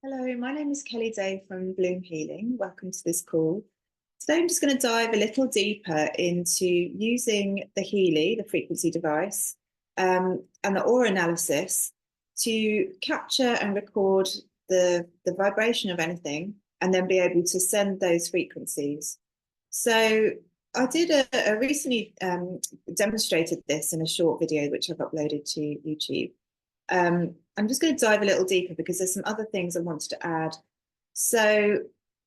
Hello, my name is Kelly Day from Bloom Healing. Welcome to this call. Today I'm just going to dive a little deeper into using the Healy, the frequency device, and the aura analysis to capture and record the vibration of anything and then be able to send those frequencies. So I did recently demonstrated this in a short video which I've uploaded to YouTube. I'm just going to dive a little deeper because there's some other things I wanted to add. So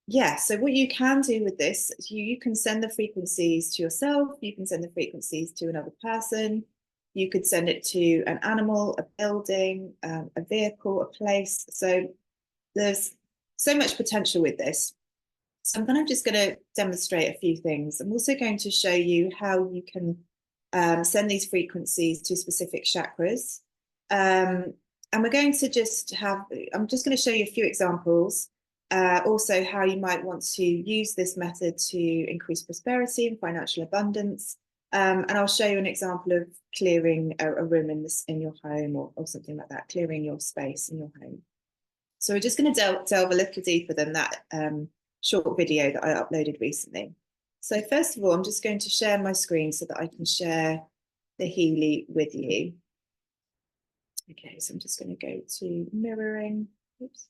what you can do with this, you can send the frequencies to yourself, you can send the frequencies to another person, you could send it to an animal, a building, a vehicle, a place. So there's so much potential with this. So I'm just going to demonstrate a few things. I'm also going to show you how you can send these frequencies to specific chakras. And we're going to I'm just going to show you a few examples, also how you might want to use this method to increase prosperity and financial abundance. And I'll show you an example of clearing a room in your home or something like that, clearing your space in your home. So we're just going to delve a little deeper than that short video that I uploaded recently. So first of all, I'm just going to share my screen so that I can share the Healy with you. Okay, so I'm just going to go to mirroring. Oops.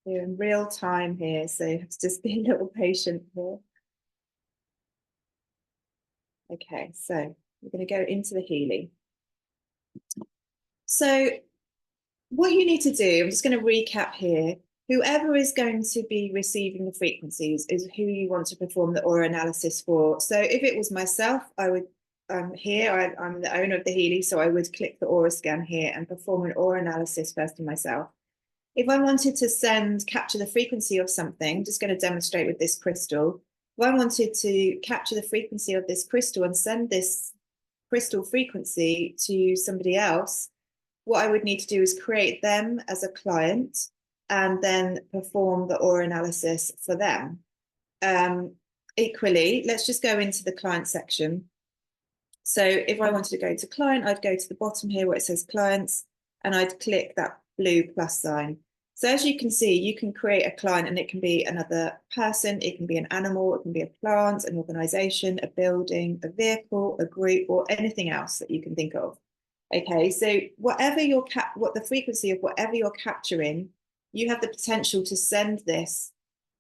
We're in real time here, so you have to just be a little patient here. Okay, so we're going to go into the Healy. So what you need to do, I'm just going to recap here. Whoever is going to be receiving the frequencies is who you want to perform the aura analysis for. So if it was myself, I would I'm the owner of the Healy, so I would click the aura scan here and perform an aura analysis first on myself. If I wanted to capture the frequency of something, I'm just going to demonstrate with this crystal. If I wanted to capture the frequency of this crystal and send this crystal frequency to somebody else, what I would need to do is create them as a client and then perform the aura analysis for them. Equally, let's just go into the client section. So if I wanted to go to client, I'd go to the bottom here where it says clients, and I'd click that blue plus sign. So as you can see, you can create a client and it can be another person, it can be an animal, it can be a plant, an organization, a building, a vehicle, a group, or anything else that you can think of. Okay, so what the frequency of whatever you're capturing, you have the potential to send this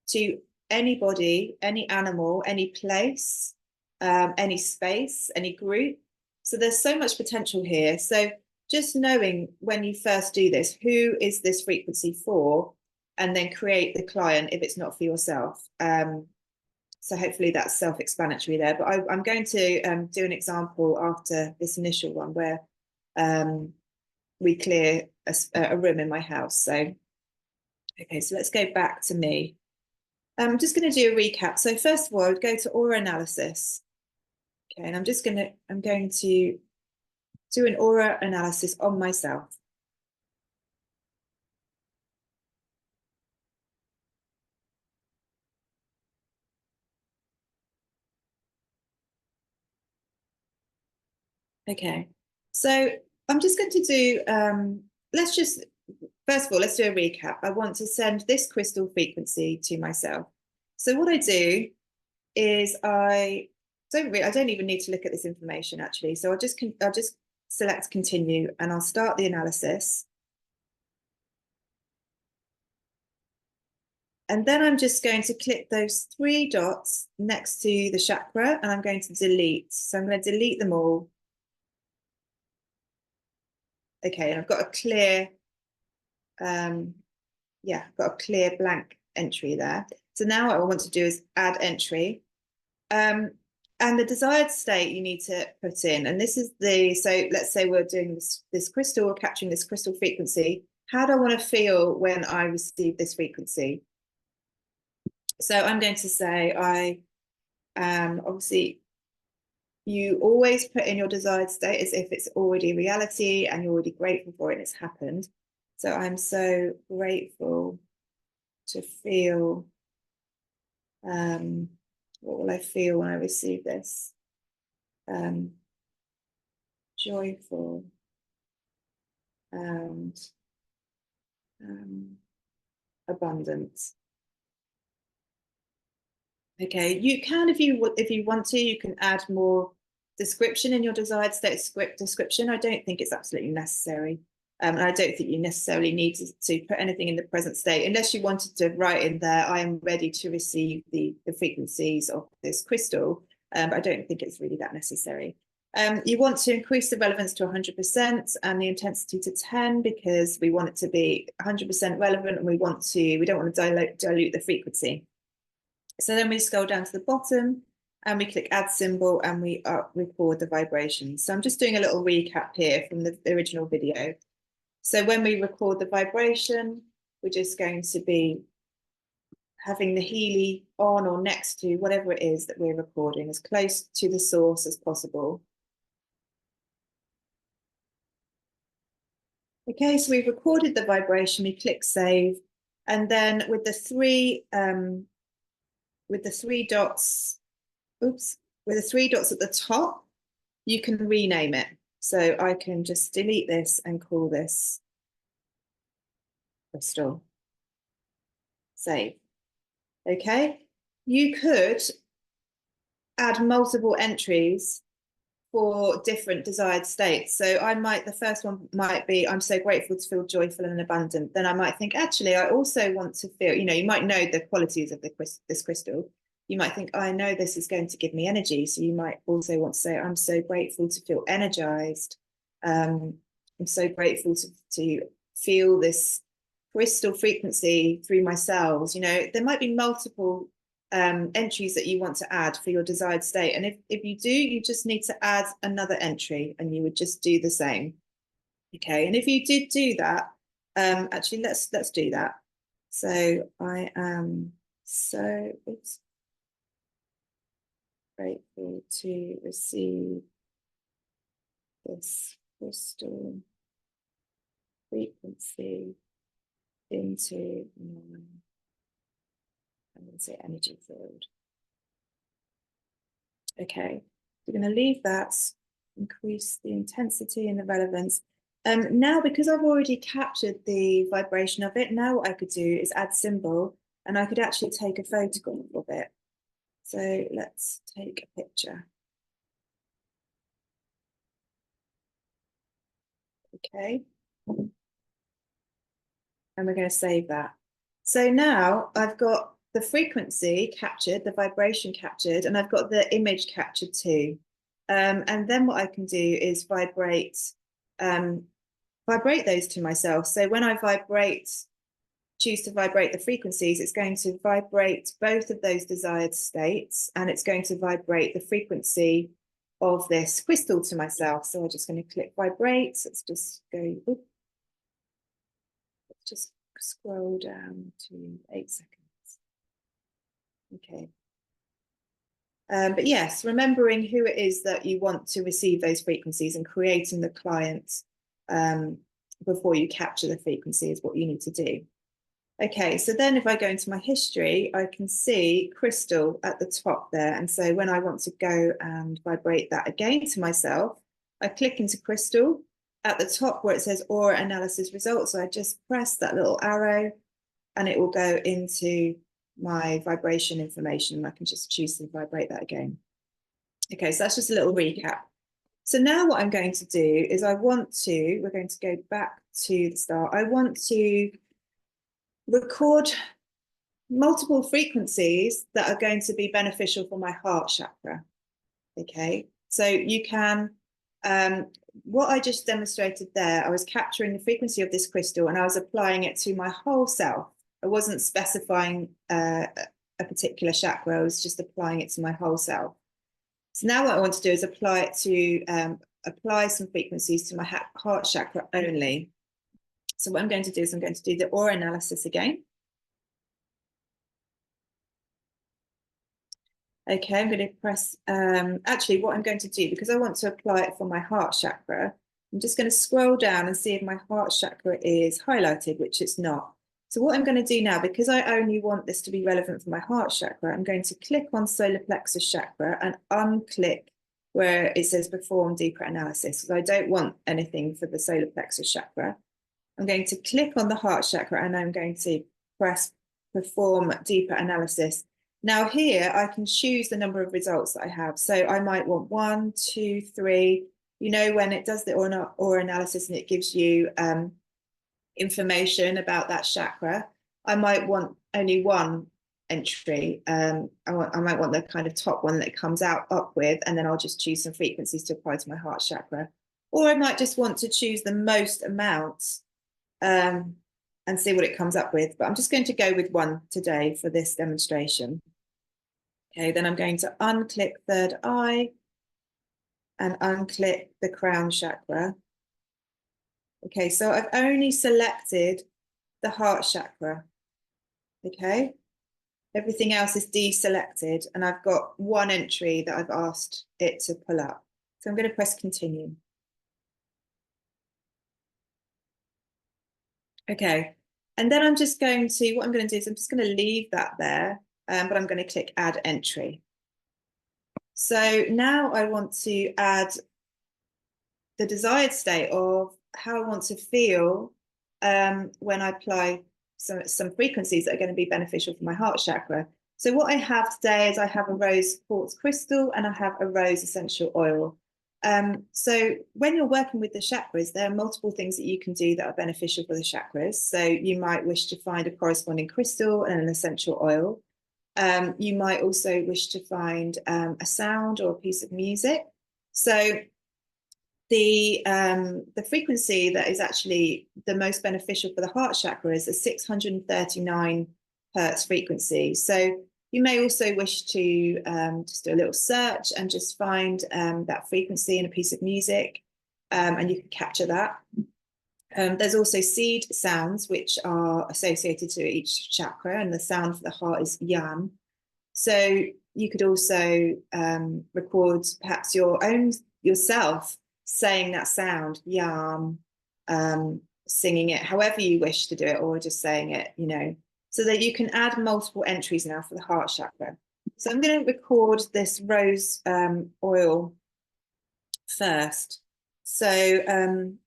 to anybody, any animal, any place, any space, any group. So there's so much potential here. So just knowing when you first do this, who is this frequency for, and then create the client if it's not for yourself. So hopefully that's self-explanatory there. But I'm going to do an example after this initial one where we clear a room in my house. So, okay, so let's go back to me. I'm just going to do a recap. So first of all, I would go to aura analysis. Okay, and I'm going to do an aura analysis on myself. Okay, so I'm just going to do, first of all, let's do a recap. I want to send this crystal frequency to myself. So what I do is I don't even need to look at this information actually. So I'll just select continue and I'll start the analysis. And then I'm just going to click those 3 dots next to the chakra and I'm going to delete. So I'm going to delete them all. Okay, and I've got a clear, I've got a clear blank entry there. So now what I want to do is add entry. And the desired state you need to put in, and this is so let's say we're doing this crystal, we're capturing this crystal frequency. How do I want to feel when I receive this frequency? So I'm going to say obviously you always put in your desired state as if it's already reality and you're already grateful for it and it's happened. So I'm so grateful to feel, what will I feel when I receive this? Joyful. and abundance. Okay, you can, if you want to, you can add more description in your desired state script description. I don't think it's absolutely necessary. And I don't think you necessarily need to put anything in the present state, unless you wanted to write in there, I am ready to receive the frequencies of this crystal. But I don't think it's really that necessary. You want to increase the relevance to 100% and the intensity to 10, because we want it to be 100% relevant, and we don't want to dilute the frequency. So then we scroll down to the bottom and we click add symbol, and we record the vibration. So I'm just doing a little recap here from the original video. So when we record the vibration, we're just going to be having the Healy on or next to whatever it is that we're recording, as close to the source as possible. Okay, so we've recorded the vibration, we click save, and then with the three dots at the top, you can rename it. So I can just delete this and call this crystal. Save. Okay, you could add multiple entries for different desired states. So the first one might be, I'm so grateful to feel joyful and abundant. Then I might think, actually, I also want to feel, you might know the qualities of this crystal. You might think, I know this is going to give me energy. So you might also want to say, I'm so grateful to feel energized. I'm so grateful to feel this crystal frequency through my cells. There might be multiple entries that you want to add for your desired state. And if you do, you just need to add another entry, and you would just do the same. Okay, and if you did do that, actually, let's do that. So I am so grateful to receive this crystal frequency into my, I'm going to say, energy field. Okay, we're going to leave that, increase the intensity and the relevance. Now, because I've already captured the vibration of it, now what I could do is add symbol, and I could actually take a photograph of it. So let's take a picture. Okay. And we're going to save that. So now I've got the frequency captured, the vibration captured, and I've got the image captured too. And then what I can do is vibrate those to myself. So when I choose to vibrate the frequencies, it's going to vibrate both of those desired states, and it's going to vibrate the frequency of this crystal to myself. So I'm just going to click vibrate. Let's just go, let's just scroll down to 8 seconds. Okay. But yes, remembering who it is that you want to receive those frequencies and creating the client before you capture the frequency is what you need to do. Okay, so then if I go into my history, I can see crystal at the top there. And so when I want to go and vibrate that again to myself, I click into crystal at the top where it says Aura Analysis results. So I just press that little arrow and it will go into my vibration information, and I can just choose to vibrate that again. Okay, so that's just a little recap. So now what I'm going to do is we're going to go back to the start. I want to record multiple frequencies that are going to be beneficial for my heart chakra. Okay, so you can, what I just demonstrated there, I was capturing the frequency of this crystal and I was applying it to my whole self. I wasn't specifying a particular chakra, I was just applying it to my whole self. So now what I want to do is apply some frequencies to my heart chakra only. So what I'm going to do is I'm going to do the aura analysis again. Okay, I'm going to press, actually what I'm going to do, because I want to apply it for my heart chakra, I'm just going to scroll down and see if my heart chakra is highlighted, which it's not. So what I'm going to do now, because I only want this to be relevant for my heart chakra, I'm going to click on solar plexus chakra and unclick where it says perform deeper analysis, because I don't want anything for the solar plexus chakra. I'm going to click on the heart chakra and I'm going to press perform deeper analysis. Now here I can choose the number of results that I have. So I might want 1, 2, 3. You know, when it does the aura analysis and it gives you information about that chakra, I might want only one entry. I might want the kind of top one that it comes out up with, and then I'll just choose some frequencies to apply to my heart chakra. Or I might just want to choose the most amount and see what it comes up with. But I'm just going to go with one today for this demonstration. Okay, then I'm going to unclick third eye and unclick the crown chakra. Okay, so I've only selected the heart chakra. Okay, everything else is deselected, and I've got one entry that I've asked it to pull up. So I'm going to press continue. Okay, and then I'm just going to, what I'm going to do is I'm just going to leave that there, but I'm going to click add entry. So now I want to add the desired state of how I want to feel when I apply some frequencies that are going to be beneficial for my heart chakra. So what I have today is I have a rose quartz crystal and I have a rose essential oil. So when you're working with the chakras, there are multiple things that you can do that are beneficial for the chakras. So you might wish to find a corresponding crystal and an essential oil. You might also wish to find a sound or a piece of music. So the frequency that is actually the most beneficial for the heart chakra is a 639 hertz frequency. So you may also wish to just do a little search and just find that frequency in a piece of music, and you can capture that. There's also seed sounds which are associated to each chakra, and the sound for the heart is yam. So you could also record perhaps yourself saying that sound, yam, singing it, however you wish to do it, or just saying it, you know, so that you can add multiple entries now for the heart chakra. So I'm going to record this rose oil first. So I'm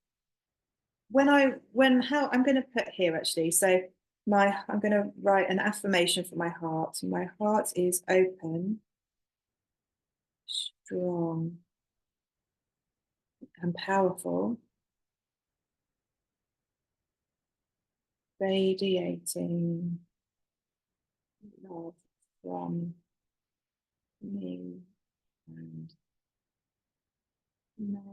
going to put here actually. So I'm going to write an affirmation for my heart. My heart is open, strong, and powerful, radiating love from me and magnetizing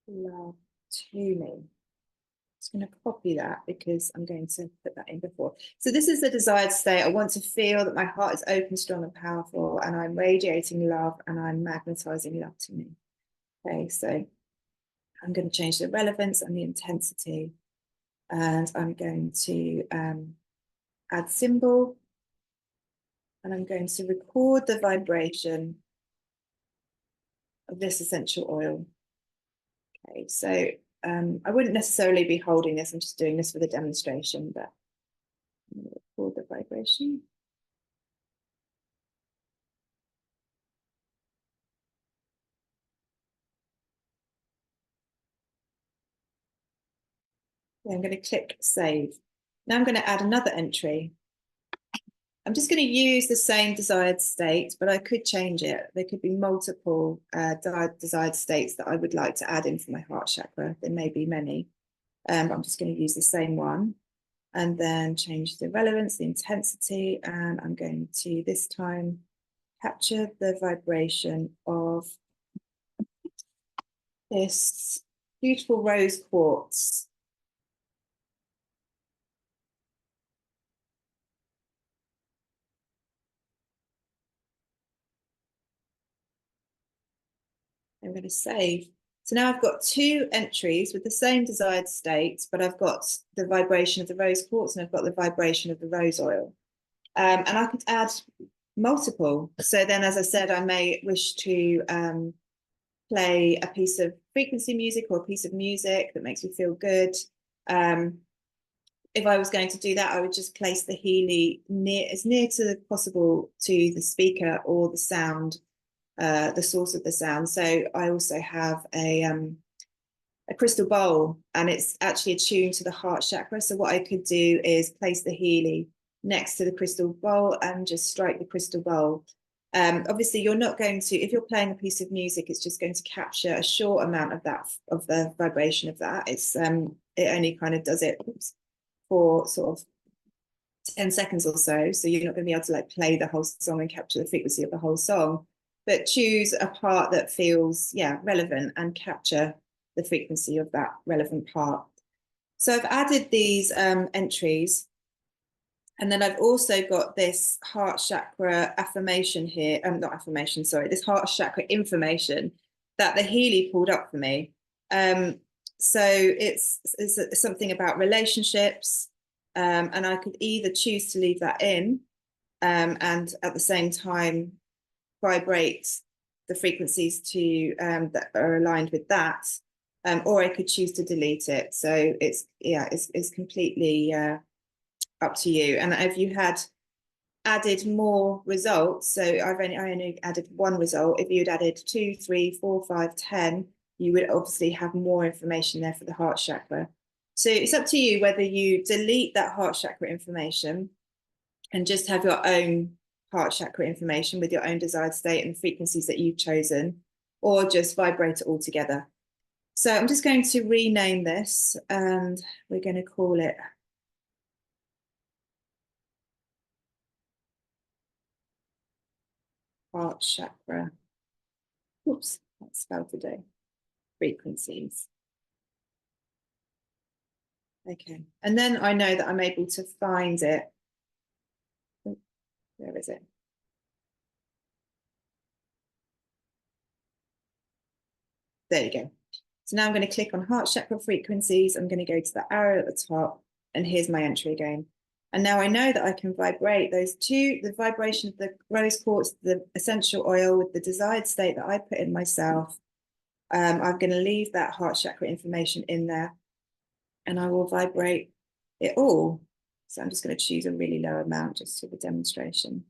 love to me. Just going to copy that because I'm going to put that in before. So this is the desired state. I want to feel that my heart is open, strong, and powerful, and I'm radiating love and I'm magnetizing love to me. Okay, so I'm going to change the relevance and the intensity, and I'm going to add symbol, and I'm going to record the vibration of this essential oil. Okay, so I wouldn't necessarily be holding this. I'm just doing this for the demonstration, but I'm going to record the vibration. I'm going to click save. Now I'm going to add another entry. I'm just going to use the same desired state, but I could change it. There could be multiple desired states that I would like to add in for my heart chakra. There may be many, but I'm just going to use the same one and then change the relevance, the intensity, and I'm going to this time capture the vibration of this beautiful rose quartz. I'm going to save. So now I've got two entries with the same desired state, but I've got the vibration of the rose quartz and I've got the vibration of the rose oil. And I could add multiple. So then, as I said, I may wish to play a piece of frequency music or a piece of music that makes me feel good. if I was going to do that, I would just place the Healy as near to possible to the speaker or the sound, the source of the sound. So I also have a crystal bowl, and it's actually attuned to the heart chakra. So what I could do is place the Healy next to the crystal bowl and just strike the crystal bowl. Obviously, you're not going to, if you're playing a piece of music, it's just going to capture a short amount of that, of the vibration of that. It's it only kind of does it for sort of 10 seconds or so. So you're not going to be able to like play the whole song and capture the frequency of the whole song, but choose a part that feels, yeah, relevant and capture the frequency of that relevant part. So I've added these entries. And then I've also got this heart chakra affirmation here, not affirmation, sorry, this heart chakra information that the Healy pulled up for me. So it's something about relationships, and I could either choose to leave that in and at the same time vibrate the frequencies to that are aligned with that, or I could choose to delete it. So it's, yeah, it's completely up to you. And if you had added more results, so I only added one result. If you'd added 2, 3, 4, 5, 10, you would obviously have more information there for the heart chakra. So it's up to you whether you delete that heart chakra information and just have your own heart chakra information with your own desired state and the frequencies that you've chosen, or just vibrate it all together. So I'm just going to rename this, and we're going to call it heart chakra. Oops, that's spelled today. Frequencies. Okay, and then I know that I'm able to find it. Where is it? There you go. So now I'm going to click on heart chakra frequencies. I'm going to go to the arrow at the top, and here's my entry again. And now I know that I can vibrate those two, the vibration of the rose quartz, the essential oil with the desired state that I put in myself. I'm going to leave that heart chakra information in there, and I will vibrate it all. So I'm just going to choose a really low amount just for the demonstration.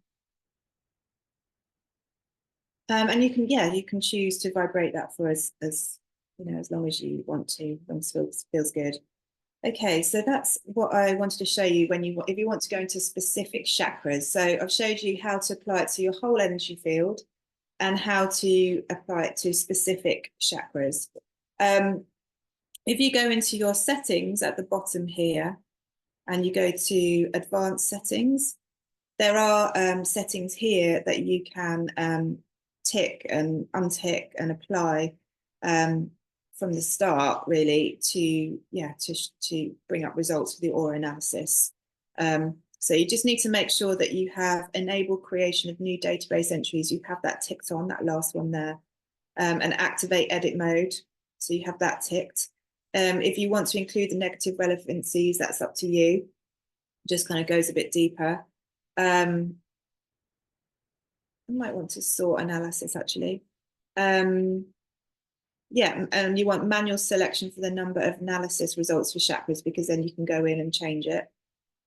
And you can, yeah, you can choose to vibrate that for as you know, as long as you want to, as long as it feels good. Okay, so that's what I wanted to show you when you, if you want to go into specific chakras. So I've showed you how to apply it to your whole energy field and how to apply it to specific chakras. If you go into your settings at the bottom here and you go to advanced settings, there are settings here that you can tick and untick and apply from the start, really, to, yeah, to bring up results for the aura analysis. So you just need to make sure that you have enabled creation of new database entries. You have that ticked on, that last one there, and activate edit mode. So you have that ticked. If you want to include the negative relevancies, that's up to you. Just kind of goes a bit deeper. I might want to sort analysis, actually. Yeah, and you want manual selection for the number of analysis results for chakras, because then you can go in and change it.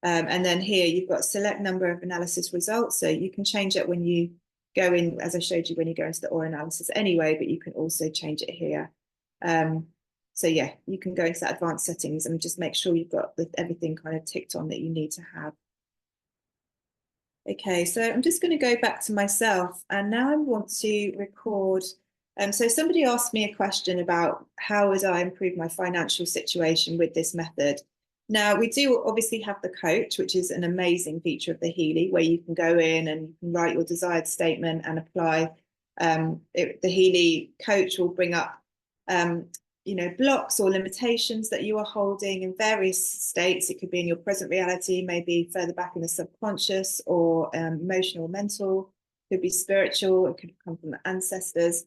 And then here you've got select number of analysis results. So you can change it when you go in, as I showed you, when you go into the aura analysis anyway, but you can also change it here. So yeah, you can go into that advanced settings and just make sure you've got everything kind of ticked on that you need to have. Okay, so I'm just going to go back to myself, and now I want to record. So somebody asked me a question about how would I improve my financial situation with this method. Now, we do obviously have the coach, which is an amazing feature of the Healy, where you can go in and you can write your desired statement and apply. The Healy coach will bring up you know, blocks or limitations that you are holding in various states. It could be in your present reality, maybe further back in the subconscious, or emotional or mental. It could be spiritual, it could come from the ancestors.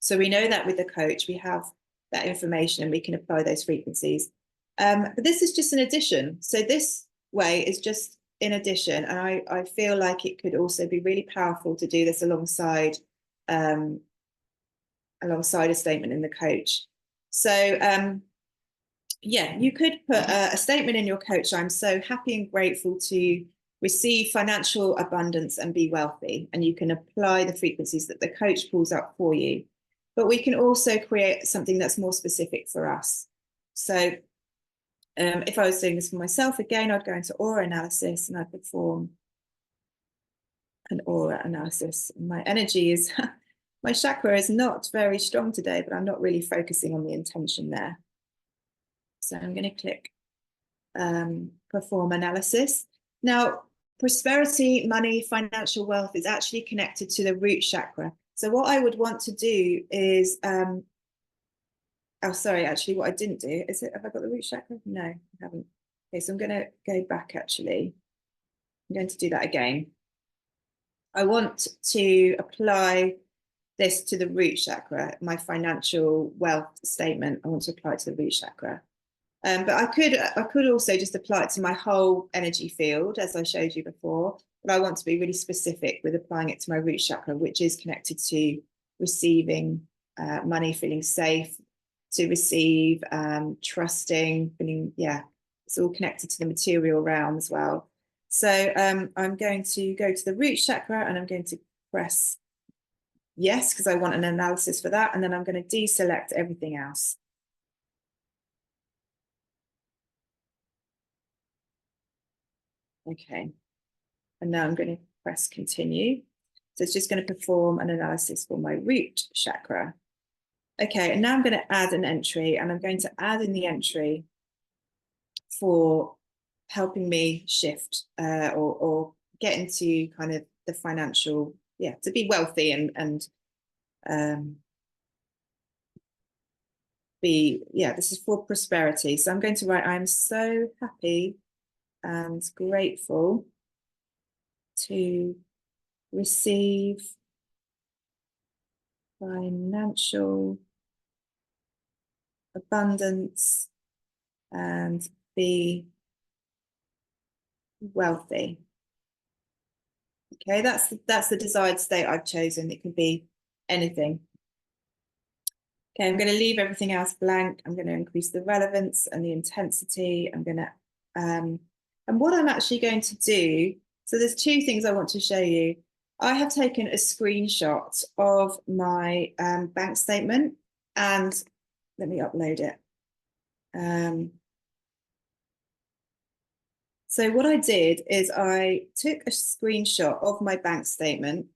So we know that with the coach, we have that information and we can apply those frequencies. But this is just an addition. So this way is just in addition. And I feel like it could also be really powerful to do this alongside a statement in the coach. So yeah, you could put a statement in your coach. I'm so happy and grateful to receive financial abundance and be wealthy. And you can apply the frequencies that the coach pulls up for you. But we can also create something that's more specific for us. So if I was doing this for myself, again, I'd go into aura analysis and I'd perform an aura analysis. My energy is, my chakra is not very strong today, but I'm not really focusing on the intention there. So I'm going to click perform analysis. Now, prosperity, money, financial wealth is actually connected to the root chakra. So what I would want to do is, oh, sorry, actually what I didn't do, is it, have I got the root chakra? No, I haven't. Okay, so I'm going to go back actually. I'm going to do that again. I want to apply this to the root chakra, my financial wealth statement. I want to apply it to the root chakra. But I could also just apply it to my whole energy field, as I showed you before. But I want to be really specific with applying it to my root chakra, which is connected to receiving money, feeling safe, to receive, trusting, feeling, yeah, it's all connected to the material realm as well. So I'm going to go to the root chakra and I'm going to press yes, because I want an analysis for that. And then I'm going to deselect everything else. Okay. And now I'm going to press continue. So it's just going to perform an analysis for my root chakra. Okay, and now I'm going to add an entry, and I'm going to add in the entry for helping me shift or get into kind of the financial, yeah, to be wealthy and be, yeah, this is for prosperity. So I'm going to write, I'm so happy and grateful to receive financial abundance and be wealthy. Okay, that's the desired state I've chosen. It can be anything. Okay, I'm going to leave everything else blank. I'm going to increase the relevance and the intensity. I'm going to, and what I'm actually going to do, so there's two things I want to show you. I have taken a screenshot of my bank statement, and let me upload it. So what I did is I took a screenshot of my bank statement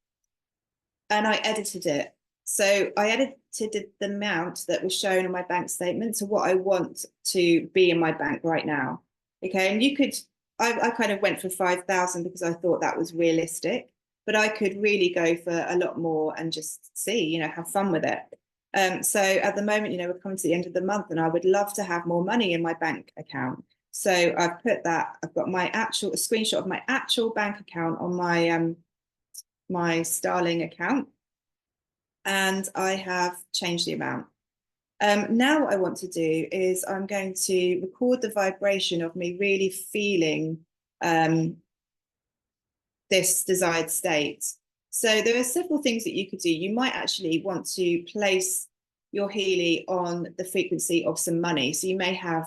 and I edited it. So I edited the amount that was shown on my bank statement to what I want to be in my bank right now. Okay, and you could, I kind of went for 5,000 because I thought that was realistic, but I could really go for a lot more and just see, you know, have fun with it. So at the moment, you know, we're coming to the end of the month and I would love to have more money in my bank account. So I've put that, I've got my actual, a screenshot of my actual bank account on my, my Starling account. And I have changed the amount. Now what I want to do is I'm going to record the vibration of me really feeling this desired state. So there are several things that you could do. You might actually want to place your Healy on the frequency of some money. So you may have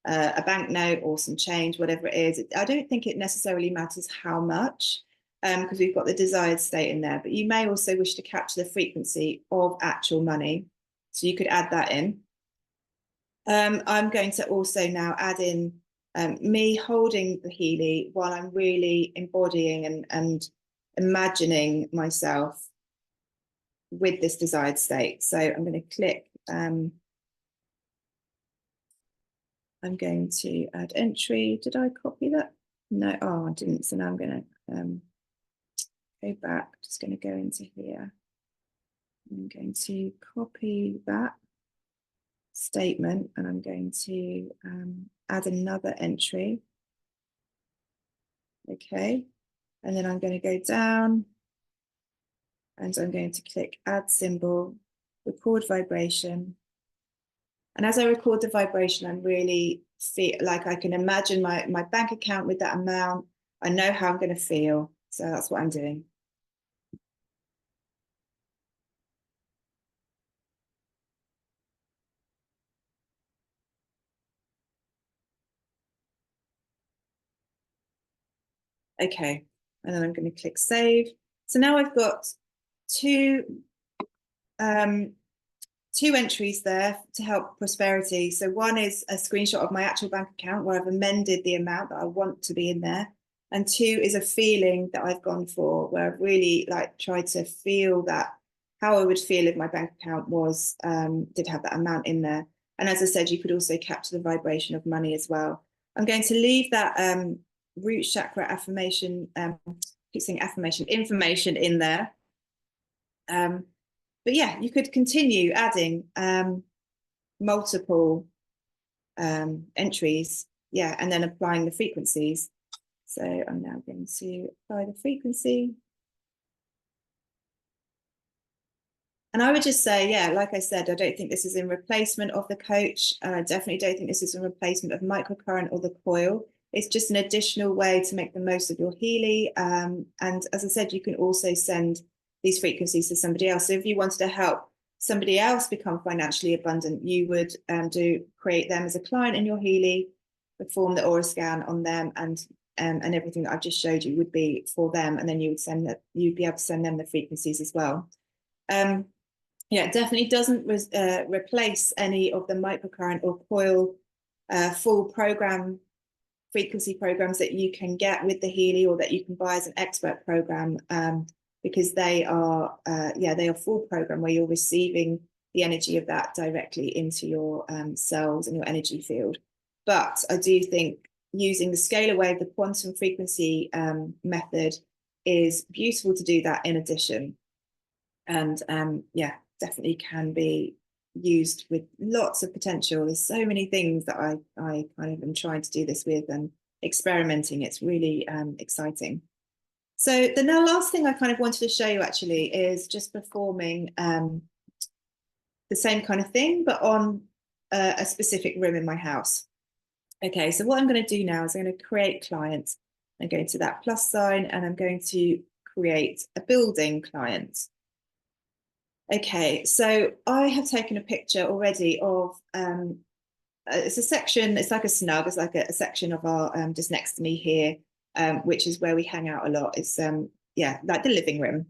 a banknote or some change, whatever it is. I don't think it necessarily matters how much, because we've got the desired state in there, but you may also wish to capture the frequency of actual money. So you could add that in. I'm going to also now add in me holding the Healy while I'm really embodying and imagining myself with this desired state. So I'm going to click, I'm going to add entry. Did I copy that? No, oh, I didn't. So now I'm going to go back, just going to go into here. I'm going to copy that statement and I'm going to add another entry. Okay, and then I'm going to go down and I'm going to click add symbol, record vibration. And as I record the vibration, I'm really feel like I can imagine my bank account with that amount. I know how I'm going to feel. So that's what I'm doing. Okay, and then I'm going to click save. So now I've got two entries there to help prosperity. So one is a screenshot of my actual bank account where I've amended the amount that I want to be in there. And two is a feeling that I've gone for where I've really like tried to feel that how I would feel if my bank account was did have that amount in there. And as I said, you could also capture the vibration of money as well. I'm going to leave that root chakra affirmation, keep saying affirmation, information in there. But yeah, you could continue adding multiple entries, yeah, and then applying the frequencies. So I'm now going to apply the frequency. And I would just say, yeah, like I said, I don't think this is in replacement of the coach. And I definitely don't think this is in replacement of microcurrent or the coil. It's just an additional way to make the most of your Healy. And as I said, you can also send these frequencies to somebody else. So if you wanted to help somebody else become financially abundant, you would create them as a client in your Healy, perform the aura scan on them, and everything that I've just showed you would be for them. And then you would send that, you'd be able to send them the frequencies as well. Yeah, it definitely doesn't replace any of the microcurrent or coil full program frequency programs that you can get with the Healy or that you can buy as an expert program, because they are they are full program where you're receiving the energy of that directly into your cells and your energy field. But I do think using the scalar wave, the quantum frequency method is beautiful to do that in addition. And yeah, definitely can be used with lots of potential. There's so many things that I kind of am trying to do this with and experimenting. It's really exciting. So the last thing I kind of wanted to show you actually is just performing the same kind of thing, but on a specific room in my house. Okay, so what I'm going to do now is I'm going to create clients. I'm going to that plus sign and I'm going to create a building client. Okay, so I have taken a picture already of it's a section, it's like a snug, it's like a section of our just next to me here, which is where we hang out a lot. It's yeah, like the living room.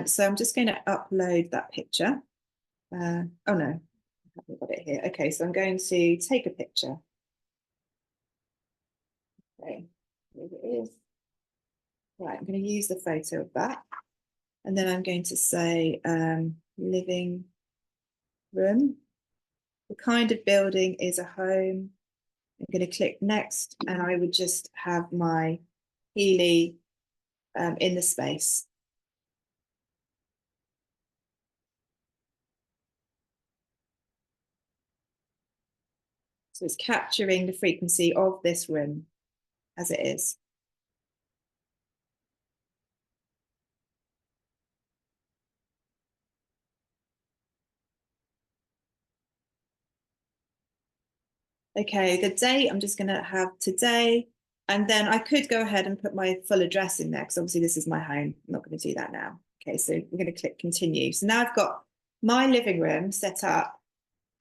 So I'm just going to upload that picture. Oh no, I haven't got it here. Okay, so I'm going to take a picture. Okay, here it is. Right, I'm going to use the photo of that. And then I'm going to say living room. The kind of building is a home. I'm going to click next and I would just have my Healy in the space. So it's capturing the frequency of this room as it is. Okay, the date, I'm just going to have today. And then I could go ahead and put my full address in there because obviously this is my home. I'm not going to do that now. Okay, so we're going to click continue. So now I've got my living room set up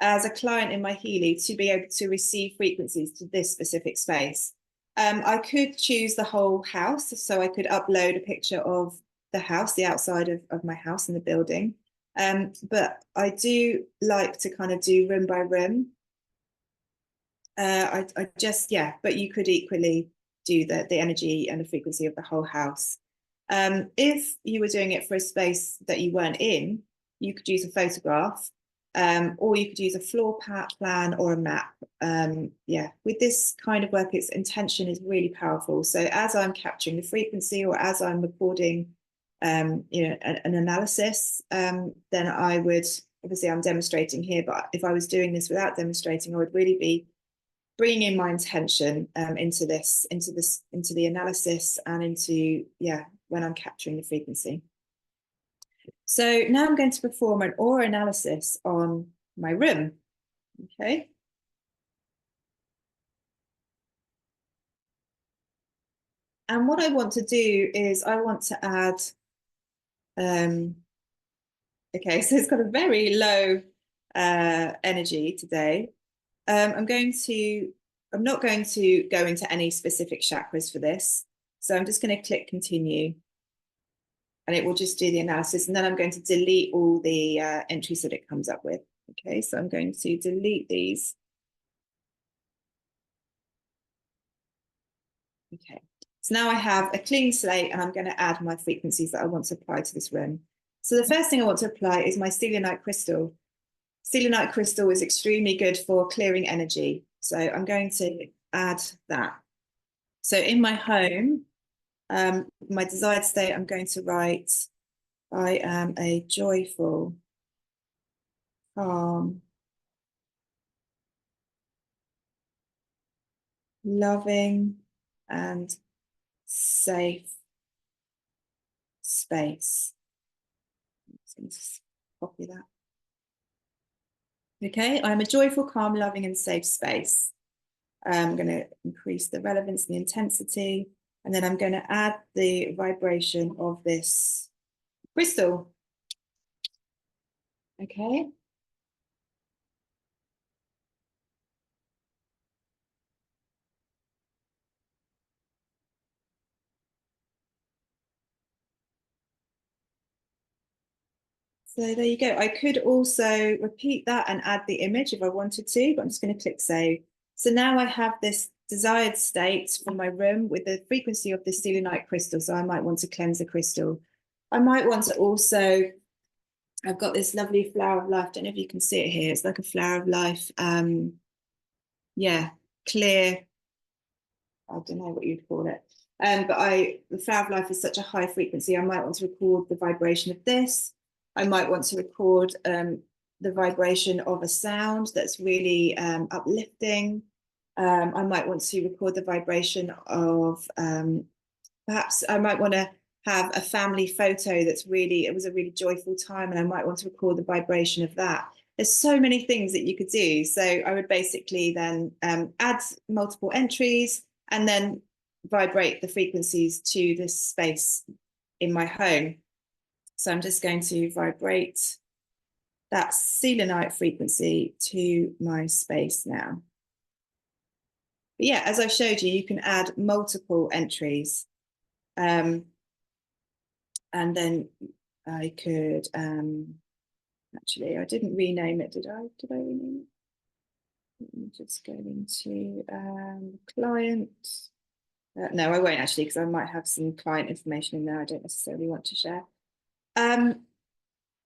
as a client in my Healy to be able to receive frequencies to this specific space. I could choose the whole house. So I could upload a picture of the house, the outside of my house and the building. But I do like to kind of do room by room. I just, yeah, but you could equally do the energy and the frequency of the whole house. If you were doing it for a space that you weren't in, you could use a photograph, or you could use a floor plan or a map. Yeah, with this kind of work, its intention is really powerful. So as I'm capturing the frequency or as I'm recording, you know, an analysis, then I would, obviously I'm demonstrating here, but if I was doing this without demonstrating, I would really be bringing in my intention into the analysis and into, yeah, when I'm capturing the frequency. So now I'm going to perform an aura analysis on my room. Okay. And what I want to do is I want to add, okay, so it's got a very low energy today. I'm not going to go into any specific chakras for this. So I'm just going to click continue, and it will just do the analysis. And then I'm going to delete all the entries that it comes up with. Okay, so I'm going to delete these. Okay, so now I have a clean slate, and I'm going to add my frequencies that I want to apply to this room. So the first thing I want to apply is my selenite crystal. Selenite crystal is extremely good for clearing energy. So I'm going to add that. So in my home, my desired state, I'm going to write, I am a joyful, calm, loving, and safe space. I'm just going to copy that. Okay, I'm a joyful, calm, loving, and safe space. I'm going to increase the relevance and the intensity, and then I'm going to add the vibration of this crystal. Okay. So there you go. I could also repeat that and add the image if I wanted to, but I'm just going to click save. So now I have this desired state for my room with the frequency of the selenite crystal. So I might want to cleanse the crystal. I might want to also, I've got this lovely flower of life. I don't know if you can see it here. It's like a flower of life. Yeah, clear. I don't know what you'd call it. But the flower of life is such a high frequency. I might want to record the vibration of this. I might want to record the vibration of a sound that's really uplifting. I might want to record the vibration of, perhaps I might want to have a family photo that's really, it was a really joyful time, and I might want to record the vibration of that. There's so many things that you could do. So I would basically then add multiple entries and then vibrate the frequencies to this space in my home. So I'm just going to vibrate that selenite frequency to my space now. But yeah, as I showed you, you can add multiple entries. And then I could, actually, I didn't rename it, did I? Did I rename it? Let me just go into client. No, I won't actually, because I might have some client information in there I don't necessarily want to share.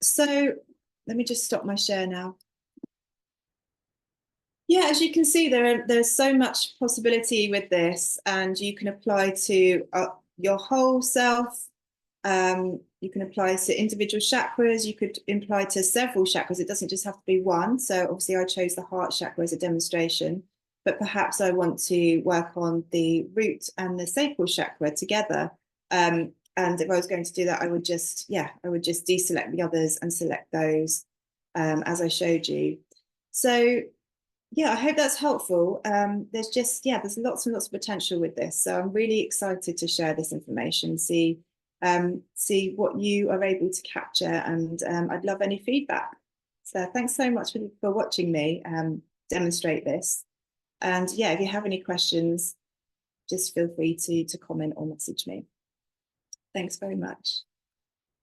So let me just stop my share now. Yeah, as you can see, there's so much possibility with this, and you can apply to your whole self. You can apply to individual chakras. You could apply to several chakras. It doesn't just have to be one. So obviously I chose the heart chakra as a demonstration, but perhaps I want to work on the root and the sacral chakra together. And if I was going to do that, I would just deselect the others and select those as I showed you. So yeah, I hope that's helpful. There's lots and lots of potential with this. So I'm really excited to share this information, see what you are able to capture, and I'd love any feedback. So thanks so much for watching me demonstrate this. And yeah, if you have any questions, just feel free to comment or message me. Thanks very much.